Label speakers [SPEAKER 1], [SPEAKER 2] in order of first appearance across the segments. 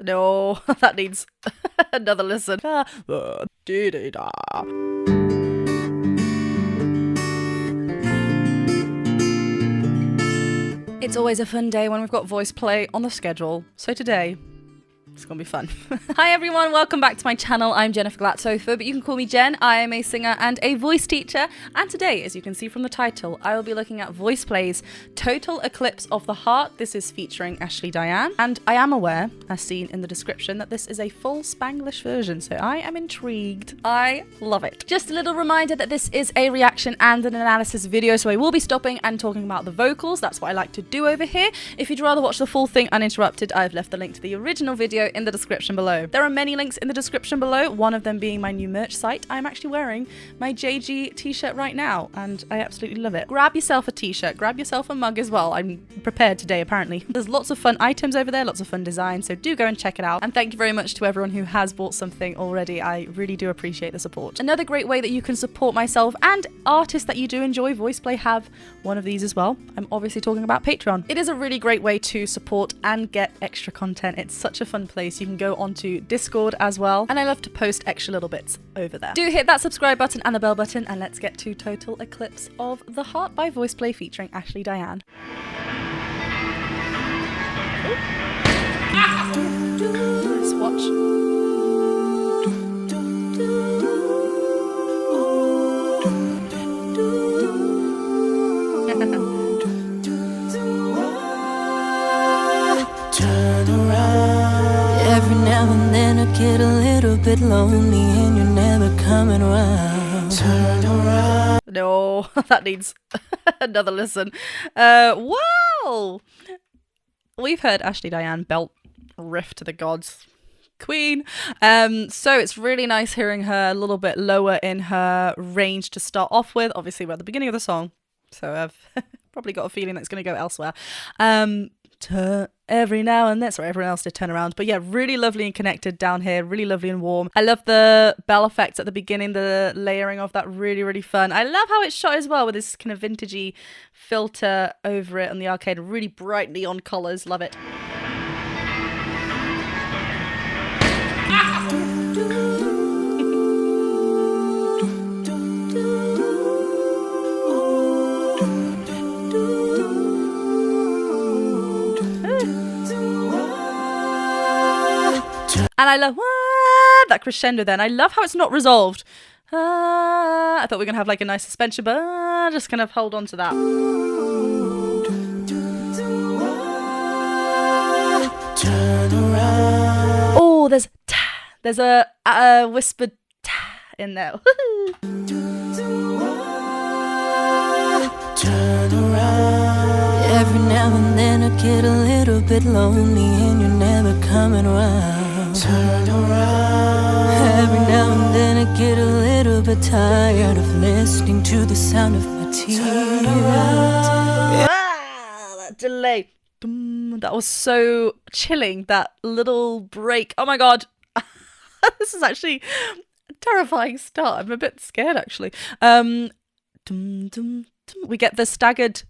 [SPEAKER 1] No, that needs another listen. It's always a fun day when we've got VoicePlay on the schedule. So today, it's gonna be fun. Hi everyone, welcome back to my channel. I'm Jennifer Glatzhofer, but you can call me Jen. I am a singer and a voice teacher. And today, as you can see from the title, I will be looking at VoicePlay's Total Eclipse of the Heart. This is featuring Ashely Diane. And I am aware, as seen in the description, that this is a full Spanglish version, so I am intrigued. I love it. Just a little reminder that this is a reaction and an analysis video, so I will be stopping and talking about the vocals. That's what I like to do over here. If you'd rather watch the full thing uninterrupted, I've left the link to the original video in the description below. There are many links in the description below, one of them being my new merch site. I'm actually wearing my JG t-shirt right now and I absolutely love it. Grab yourself a t-shirt, grab yourself a mug as well. I'm prepared today apparently. There's lots of fun items over there, lots of fun designs, so do go and check it out. And thank you very much to everyone who has bought something already. I really do appreciate the support. Another great way that you can support myself and artists that you do enjoy, VoicePlay have one of these as well. I'm obviously talking about Patreon. It is a really great way to support and get extra content. It's such a fun place. You can go onto Discord as well, and I love to post extra little bits over there. Do hit that subscribe button and the bell button, and let's get to Total Eclipse of the Heart by VoicePlay featuring Ashely Diane. Nice watch.
[SPEAKER 2] Turn around. Every now and then I get a little bit lonely and you're never coming around. Turn around.
[SPEAKER 1] No, that needs another listen. Wow! We've heard Ashely Diane belt a riff to the gods. Queen. So it's really nice hearing her a little bit lower in her range to start off with. Obviously, we're at the beginning of the song, so I've probably got a feeling that it's going to go elsewhere. Every now and then, sorry, everyone else did turn around, but yeah, really lovely and connected down here, really lovely and warm. I love the bell effects at the beginning, the layering of that, really fun. I love how it's shot as well with this kind of vintagey filter over it on the arcade, really bright neon colours, love it. And I love that crescendo then. I love how it's not resolved. I thought we were going to have like a nice suspension, but I'm just going to hold on to that. Oh, there's a whispered ta in there.
[SPEAKER 2] Turn around. Every now and then I get a little bit lonely and you're never coming around. Turn around. Every now and then I get a little bit tired of listening to the sound of my tears.
[SPEAKER 1] That delay. That was so chilling, that little break. Oh my god. This is actually a terrifying start. I'm a bit scared actually. We get the staggered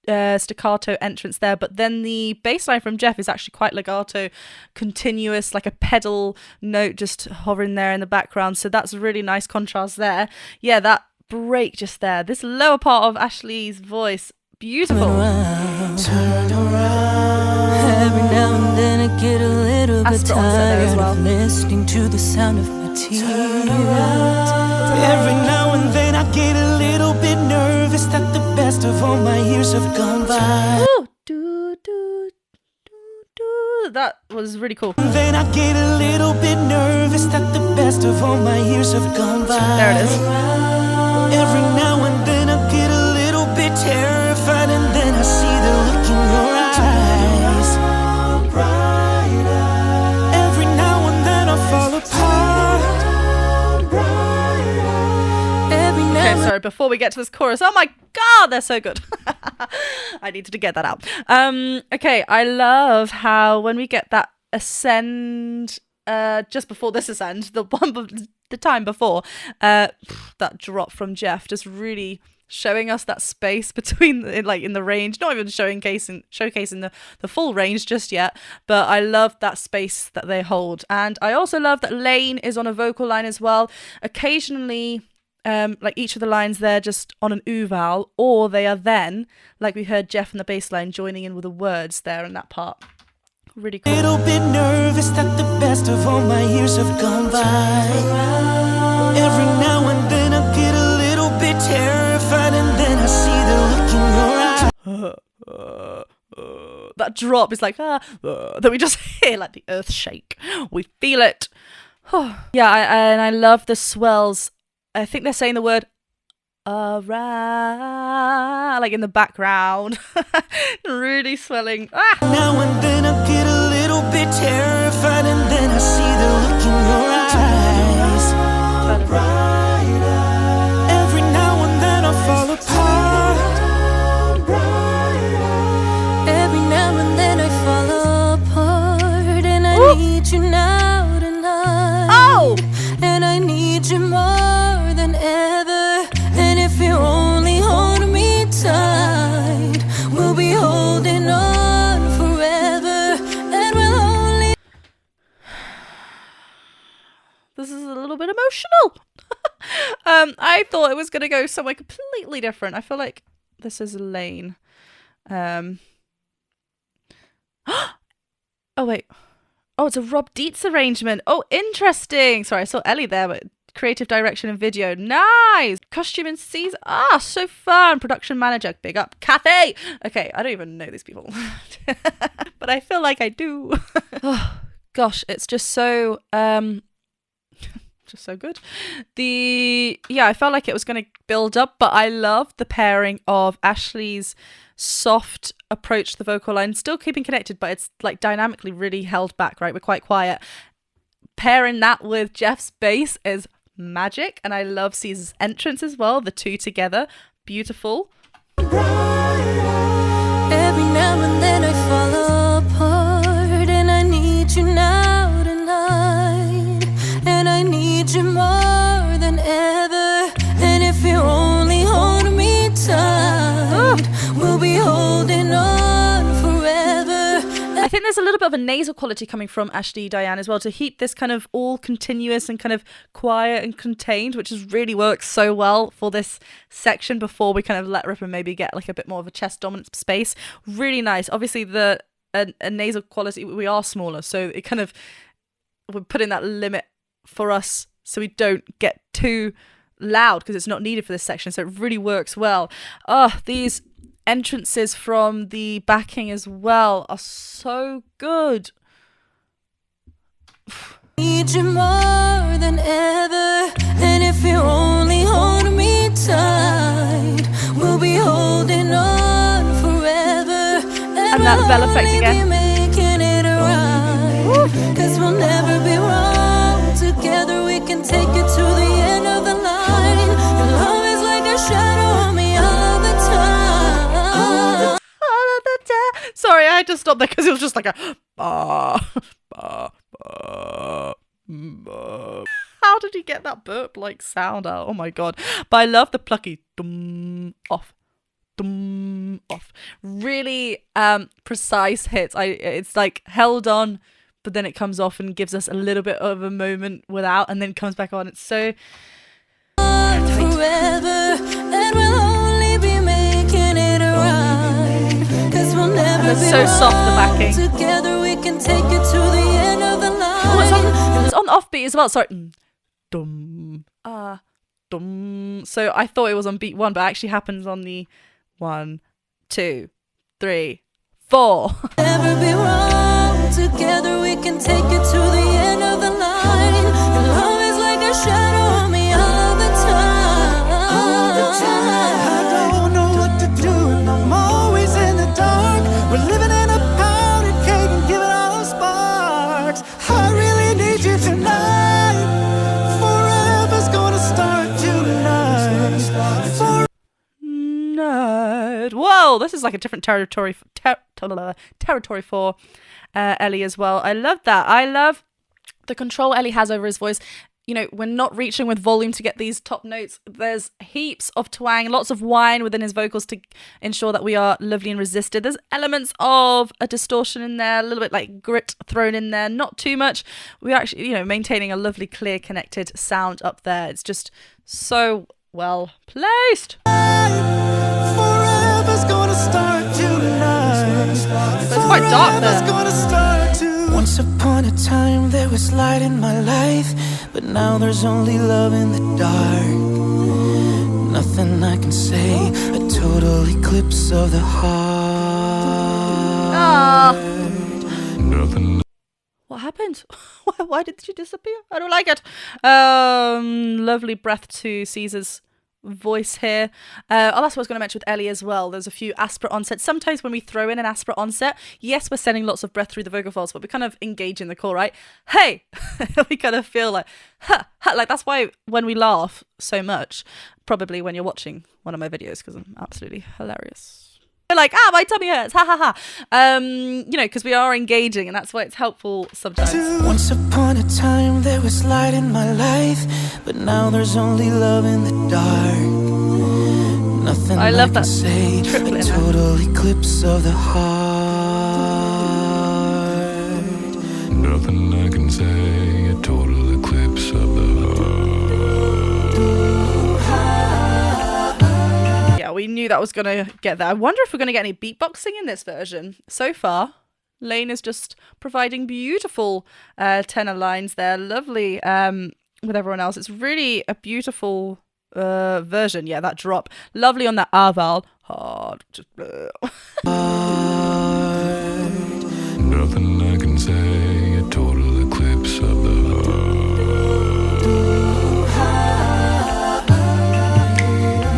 [SPEAKER 1] staccato entrance there, but then the bass line from Jeff is actually quite legato, continuous, like a pedal note just hovering there in the background, so that's a really nice contrast there. Yeah, that break just there, this lower part of Ashely's voice, beautiful.
[SPEAKER 2] Turn around. Every now and then I get a little bit tired of listening to the sound of my tears. Every now and then I get a little bit nervous that the best of all my years have gone by.
[SPEAKER 1] Ooh, do, do, do, do. That was really cool.
[SPEAKER 2] Then I get a little bit nervous that the best of all my years have gone by.
[SPEAKER 1] There it is.
[SPEAKER 2] Every now and then I get a little bit terrified, and then I see the look in your eyes. Every now and then I fall apart.
[SPEAKER 1] Okay, sorry, before we get to this chorus, oh my god, they're so good. I needed to get that out. Okay, I love how when we get that ascend, just before this ascend, the time before, that drop from Jeff just really showing us that space between like in the range, not even showcasing the full range just yet, but I love that space that they hold. And I also love that Lane is on a vocal line as well. Occasionally like each of the lines there just on an oo vowel, or they are then, like we heard Jeff in the bass line, joining in with the words there in that part. Really cool.
[SPEAKER 2] Little bit nervous that the best of all my years have gone by. Every now and then I get a little bit terrified, and then I see the look in your eye.
[SPEAKER 1] That drop is like that we just hear like the earth shake. We feel it. Yeah, and I love the swells. I think they're saying the word like in the background. Really swelling.
[SPEAKER 2] Now and then I get a little bit terrified, and then I see the look in your eyes. Every now and then I fall apart. Every now and then I fall apart, and I need you now tonight.
[SPEAKER 1] Oh!
[SPEAKER 2] And I need you more than ever. And if you only hold me tight, we'll be holding on forever. And we'll only...
[SPEAKER 1] This is a little bit emotional. I thought it was going to go somewhere completely different. I feel like this is Lane. Oh, wait. Oh, it's a Rob Dietz arrangement. Oh, interesting. Sorry, I saw Ellie there, but creative direction and video. Nice. Costume and season. So fun. Production manager. Big up. Kathy. Okay, I don't even know these people. But I feel like I do. Oh, gosh, it's just so... just so good. I felt like it was going to build up, but I love the pairing of Ashely's soft approach to the vocal line, still keeping connected, but it's like dynamically really held back, right? We're quite quiet. Pairing that with Jeff's bass is magic, and I love Caesar's entrance as well, the two together. Beautiful.
[SPEAKER 2] Every now and then I fall apart, and I need you now tonight, and I need you more than ever. And if you only hold me tight, we'll be holding on forever.
[SPEAKER 1] I think there's a little bit of a nasal quality coming from Ashely Diane as well, to keep this kind of all continuous and kind of quiet and contained, which has really worked so well for this section before we kind of let rip and maybe get like a bit more of a chest dominant space. Really nice. Obviously a nasal quality, we are smaller, so it kind of, we're putting that limit for us so we don't get too loud because it's not needed for this section, so it really works well. These entrances from the backing as well are so good.
[SPEAKER 2] Need you more than ever, and if you only hold me tight, we'll be holding on forever.
[SPEAKER 1] And that bell effect again.
[SPEAKER 2] Making it right, 'cause we'll never be wrong. Together we can take it to the end of the line. Your love is like a shadow on me all the time.
[SPEAKER 1] Sorry, I had to stop there because it was just like a how did he get that burp like sound out? Oh my god. But I love the plucky dum off. Really precise hits. It's like held on, but then it comes off and gives us a little bit of a moment without, and then comes back on. It's so
[SPEAKER 2] forever, and we'll only be making it right, 'cause we'll never
[SPEAKER 1] and it's
[SPEAKER 2] be
[SPEAKER 1] so soft, the backing.
[SPEAKER 2] Together we can take it to the end of the line.
[SPEAKER 1] It's on the offbeat as well. Sorry. Dum. Dum. So I thought it was on beat 1, but it actually happens on the 1, 2, 3, 4.
[SPEAKER 2] Never be wrong. Together we can take it to the end of the line. Your love is like a shadow on me all the time. I don't know what to do, and I'm always in the dark. We're living in a powder keg and giving all sparks. I really need you tonight. Forever's gonna start tonight.
[SPEAKER 1] Nerd. Whoa, this is like a different territory for Ellie as well. I love that. I love the control Ellie has over his voice. you know, we're not reaching with volume to get these top notes. There's heaps of twang, lots of whine within his vocals to ensure that we are lovely and resisted. There's elements of a distortion in there, a little bit like grit thrown in there, not too much. We're actually, you know, maintaining a lovely, clear, connected sound up there. It's just so well placed.
[SPEAKER 2] Forever's gonna start tonight.
[SPEAKER 1] So it's quite dark there.
[SPEAKER 2] Once upon a time there was light in my life, but now there's only love in the dark. Nothing I can say, a total eclipse of the heart.
[SPEAKER 1] Nothing. What happened? Why did she disappear? I don't like it. Lovely breath to Caesar's voice here. That's what I was going to mention with Ellie as well. There's a few aspirate onsets. Sometimes when we throw in an aspirate onset, yes, we're sending lots of breath through the vocal folds, but we kind of engage in the core, right? Hey! We kind of feel like, ha, ha, like that's why when we laugh so much, probably when you're watching one of my videos, because I'm absolutely hilarious. We're like, my tummy hurts, ha ha ha. You know, because we are engaging, and that's why it's helpful sometimes.
[SPEAKER 2] Once upon a time there was light in my life, but now there's only love in the dark. Nothing
[SPEAKER 1] I love that
[SPEAKER 2] say, a total eclipse of the heart. Nothing I can say, a total eclipse of the heart.
[SPEAKER 1] Yeah, we knew that was going to get there. I wonder if we're going to get any beatboxing in this version. So far, Lane is just providing beautiful tenor lines there. Lovely with everyone else. It's really a beautiful version. Yeah, that drop. Lovely on that A vowel. Hard. Just
[SPEAKER 2] Nothing I can say, a total eclipse of the heart.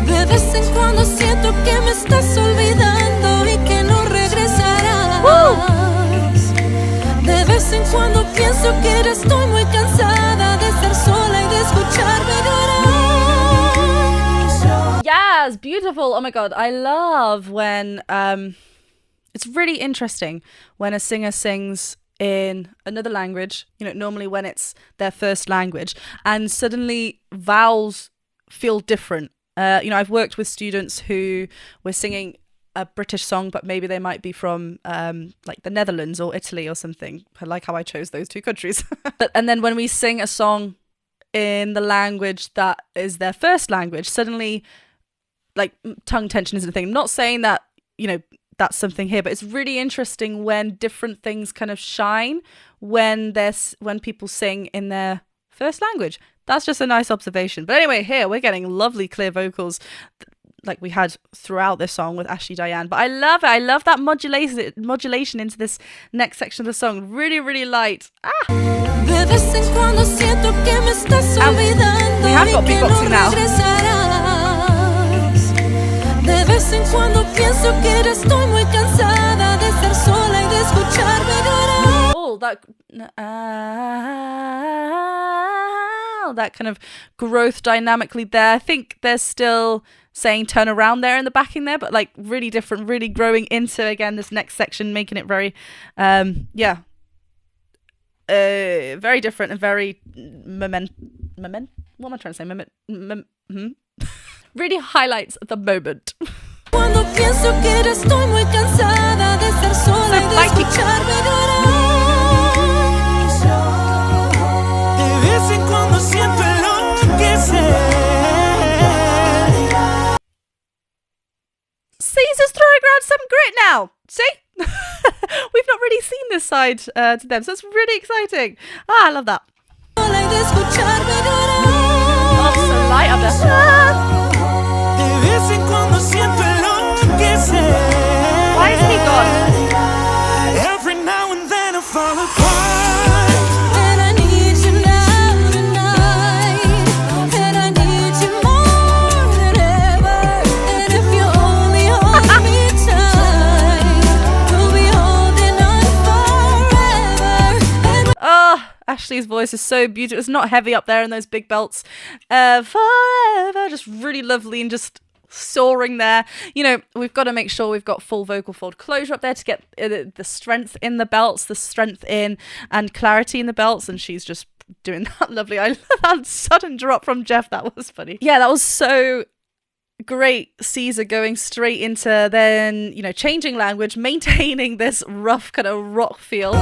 [SPEAKER 2] De vez en cuando siento que me estás olvidando y que no regresarás. De vez en cuando pienso que ya estoy muy cansada de estar sola y de escucharme llorar.
[SPEAKER 1] Yes, beautiful. Oh my god, I love when it's really interesting when a singer sings in another language, you know, normally when it's their first language, and suddenly vowels feel different. You know, I've worked with students who were singing a British song, but maybe they might be from like the Netherlands or Italy or something. I like how I chose those two countries. And then when we sing a song in the language that is their first language, suddenly like tongue tension isn't a thing. I'm not saying that, you know, that's something here, but it's really interesting when different things kind of shine when people sing in their first language. That's just a nice observation. But anyway, here we're getting lovely clear vocals like we had throughout this song with Ashely Diane. But I love it. I love that modulation into this next section of the song. Really, really light. We have got beatboxing now.
[SPEAKER 2] De vez en cuando pienso que ya estoy muy cansada de estar sola y de escucharme llorar.
[SPEAKER 1] Oh, that kind of growth dynamically there. I think there's still saying turn around there in the backing there, but like really different, really growing into again this next section, making it very very different and very what am I trying to say? Really highlights the moment.
[SPEAKER 2] Cuando pienso que ya estoy muy cansada de estar sola y de escucharme llorar. De vez en cuando siento enloquecer.
[SPEAKER 1] Caesar's throwing around some grit now. See? We've not really seen this side to them, so it's really exciting. I love that.
[SPEAKER 2] Sola y de escucharme llorar.
[SPEAKER 1] Oh, so light up there. Why is he gone?
[SPEAKER 2] Every now and then I fall apart. And I need you now tonight. And I need you more than ever. And if you only hold me tight, we'll be holding on forever.
[SPEAKER 1] Oh, Ashley's voice is so beautiful. It's not heavy up there in those big belts. Forever, just really lovely and just soaring there. You know, we've got to make sure we've got full vocal fold closure up there to get the strength in the belts, the strength in and clarity in the belts, and she's just doing that lovely. I love that sudden drop from Jeff. That was funny. Yeah, that was so great. Caesar going straight into then, you know, changing language, maintaining this rough kind of rock feel.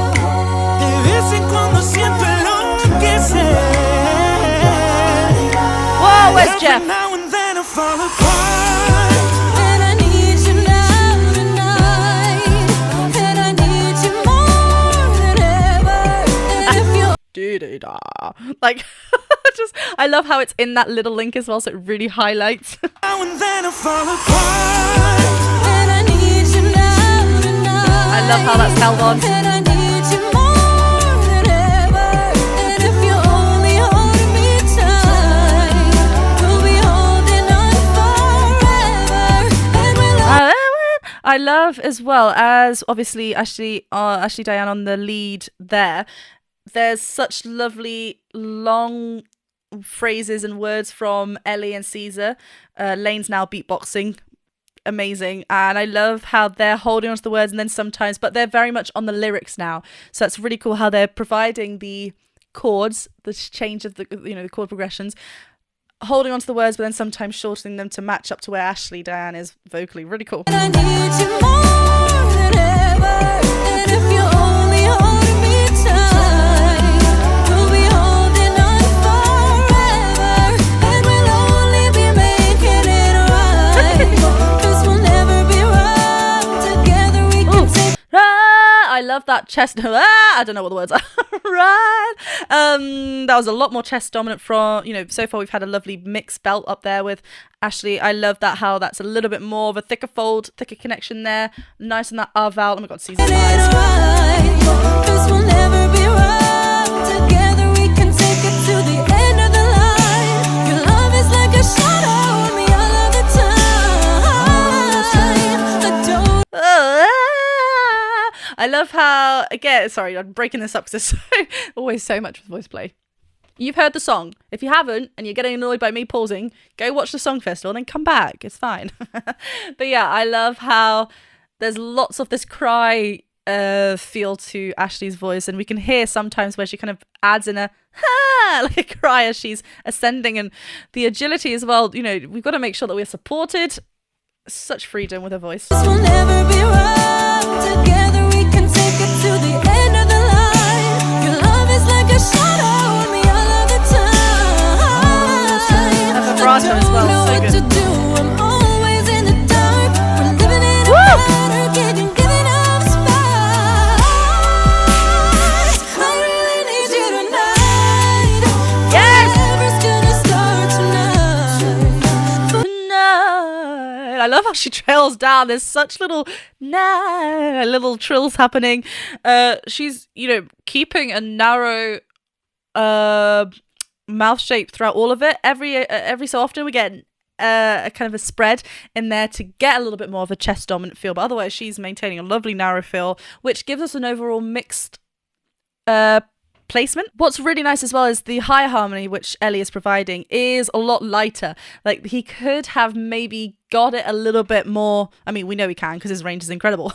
[SPEAKER 1] Whoa, where's Jeff? Like, just I love how it's in that little link as well, so it really highlights. I love how that's held on. I love as well as obviously Ashely Diane on the lead there. There's such lovely long phrases and words from Ellie and Caesar. Lane's now beatboxing. Amazing. And I love how they're holding onto the words and then sometimes, but they're very much on the lyrics now. So it's really cool how they're providing the chords, the change of the, you know, the chord progressions, holding onto the words, but then sometimes shortening them to match up to where Ashely Diane is vocally. Really cool. And I need you more than ever. And if you only hold me tight, we'll be holding on forever. And we'll only be making it right. 'Cause we'll never be wrong. Together we can take. I love that chest. I don't know what the words are. Right. That was a lot more chest dominant from, you know, so far we've had a lovely mixed belt up there with Ashely. I love that, how that's a little bit more of a thicker fold, thicker connection there. Nice in that R vowel. Oh my God, Caesar's eyes. 'Cause we'll never be wrong. Together we can take it to the end of the line. Your love is like a shadow on me all of the time. I love how, again, sorry, I'm breaking this up because there's always so much with VoicePlay. You've heard the song. If you haven't and you're getting annoyed by me pausing, go watch the song festival and then come back. It's fine. But yeah, I love how there's lots of this cry feel to Ashely's voice, and we can hear sometimes where she kind of adds in a like a cry as she's ascending, and the agility as well. You know, we've got to make sure that we're supported. Such freedom with her voice. This will never be wrong. Together we can take it to the end of the line. Your love is like a shadow on me all of the time. And vibrato as well, so good. I'm always in the dark. We're living in a matter, getting given up spot. I really need you tonight. Yes! Whatever's gonna start tonight. I love how she trails down. There's such little trills happening. She's, you know, keeping a narrow mouth shape throughout all of it. Every so often we get a kind of a spread in there to get a little bit more of a chest dominant feel, but otherwise she's maintaining a lovely narrow feel, which gives us an overall mixed placement. What's really nice as well is the higher harmony which Ellie is providing is a lot lighter. Like, he could have maybe got it a little bit more, I mean, we know he can because his range is incredible,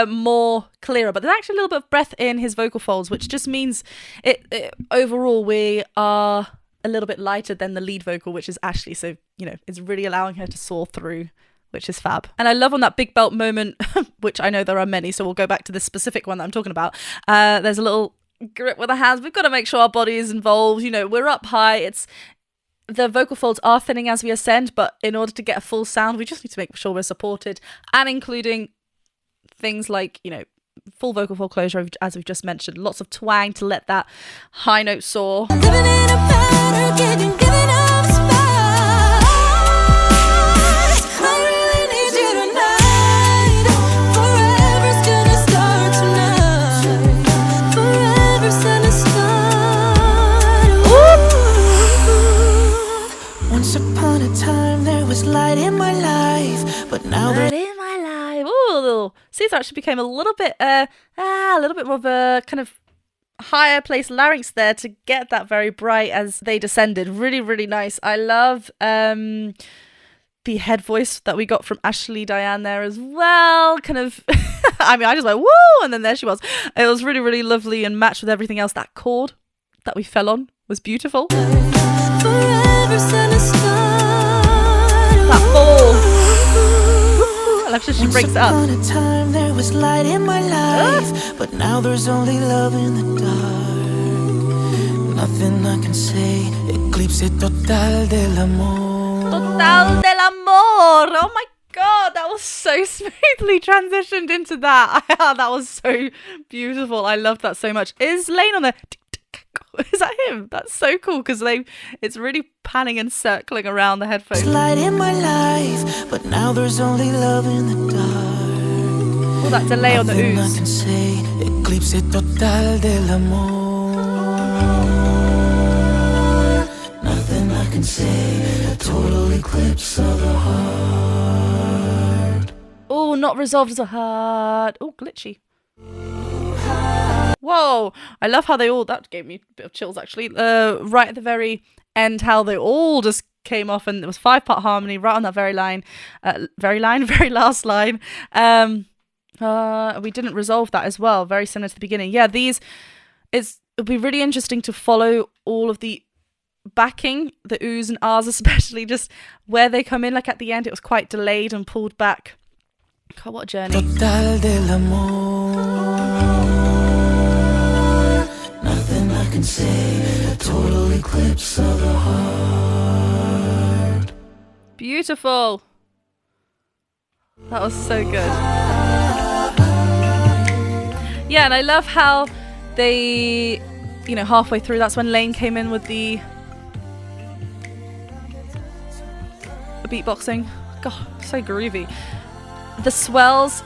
[SPEAKER 1] more clearer, but there's actually a little bit of breath in his vocal folds, which just means it overall we are a little bit lighter than the lead vocal, which is Ashely, so, you know, it's really allowing her to soar through, which is fab. And I love on that big belt moment, which I know there are many, so we'll go back to this specific one that I'm talking about. There's a little grip with the hands. We've got to make sure our body is involved. You know, we're up high. It's the vocal folds are thinning as we ascend, but in order to get a full sound, we just need to make sure we're supported, and including things like, you know, full vocal fold closure, as we've just mentioned, lots of twang to let that high note soar. Living in a pattern, getting given up spot. I really need you tonight. Forever's gonna start tonight. Forever's gonna start. Once upon a time there was light in my life, but now light in my life. Ooh, Caesar actually became a little bit more of a kind of higher place larynx there to get that very bright as they descended. Really, really nice. I love the head voice that we got from Ashely Diane there as well. Kind of, I mean, I just went, woo, and then there she was. It was really, really lovely and matched with everything else. That chord that we fell on was beautiful.
[SPEAKER 2] Forever sun is
[SPEAKER 1] That fall. I love how she breaks it up.
[SPEAKER 2] Once upon a time there was light in my life, but now there's only love in the dark. Nothing I can say, eclipse total del amor.
[SPEAKER 1] Total del amor. Oh my God, that was so smoothly transitioned into that. That was so beautiful. I loved that so much. Is Lane on there? Is that him? That's so cool because it's really panning and circling around the headphones.
[SPEAKER 2] There's light in my life, but now there's only love in the dark.
[SPEAKER 1] All that delay on the
[SPEAKER 2] Nothing I
[SPEAKER 1] ooze.
[SPEAKER 2] can say, eclipse total del amor. Nothing I can say, a total eclipse of the heart.
[SPEAKER 1] Oh, not resolved as a heart. Oh, glitchy. Whoa, I love how they all, that gave me a bit of chills actually, right at the very end, how they all just came off, and it was 5-part harmony right on that very last line. We didn't resolve that as well, very similar to the beginning. Yeah, it'll be really interesting to follow all of the backing, the oohs and ahs especially, just where they come in, like at the end it was quite delayed and pulled back. God, what a journey.
[SPEAKER 2] Total del amor. Nothing I can say, a total eclipse of the heart.
[SPEAKER 1] Beautiful. That was so good. Yeah, and I love how they, halfway through, that's when Lane came in with the beatboxing. God, so groovy. The swells,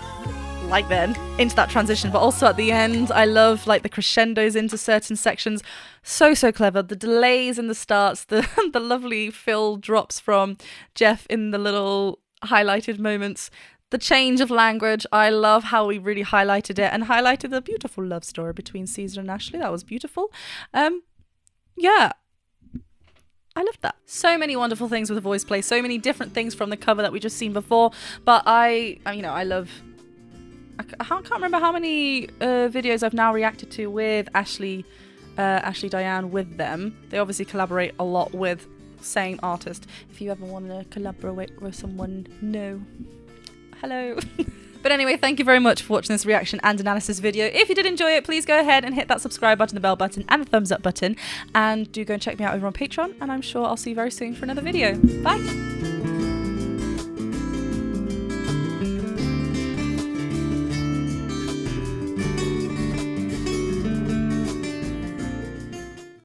[SPEAKER 1] like then, into that transition, but also at the end, I love like the crescendos into certain sections. So clever. The delays in the starts, the lovely fill drops from Jeff in the little highlighted moments. The change of language, I love how we really highlighted it and highlighted the beautiful love story between Caesar and Ashely. That was beautiful. Yeah. I loved that. So many wonderful things with the VoicePlay, so many different things from the cover that we just seen before, but I love, I can't remember how many videos I've now reacted to with Ashely Diane with them. They obviously collaborate a lot with same artist. If you ever want to collaborate with someone, no. Hello. But anyway, thank you very much for watching this reaction and analysis video. If you did enjoy it, please go ahead and hit that subscribe button, the bell button, and the thumbs up button. And do go and check me out over on Patreon. And I'm sure I'll see you very soon for another video. Bye.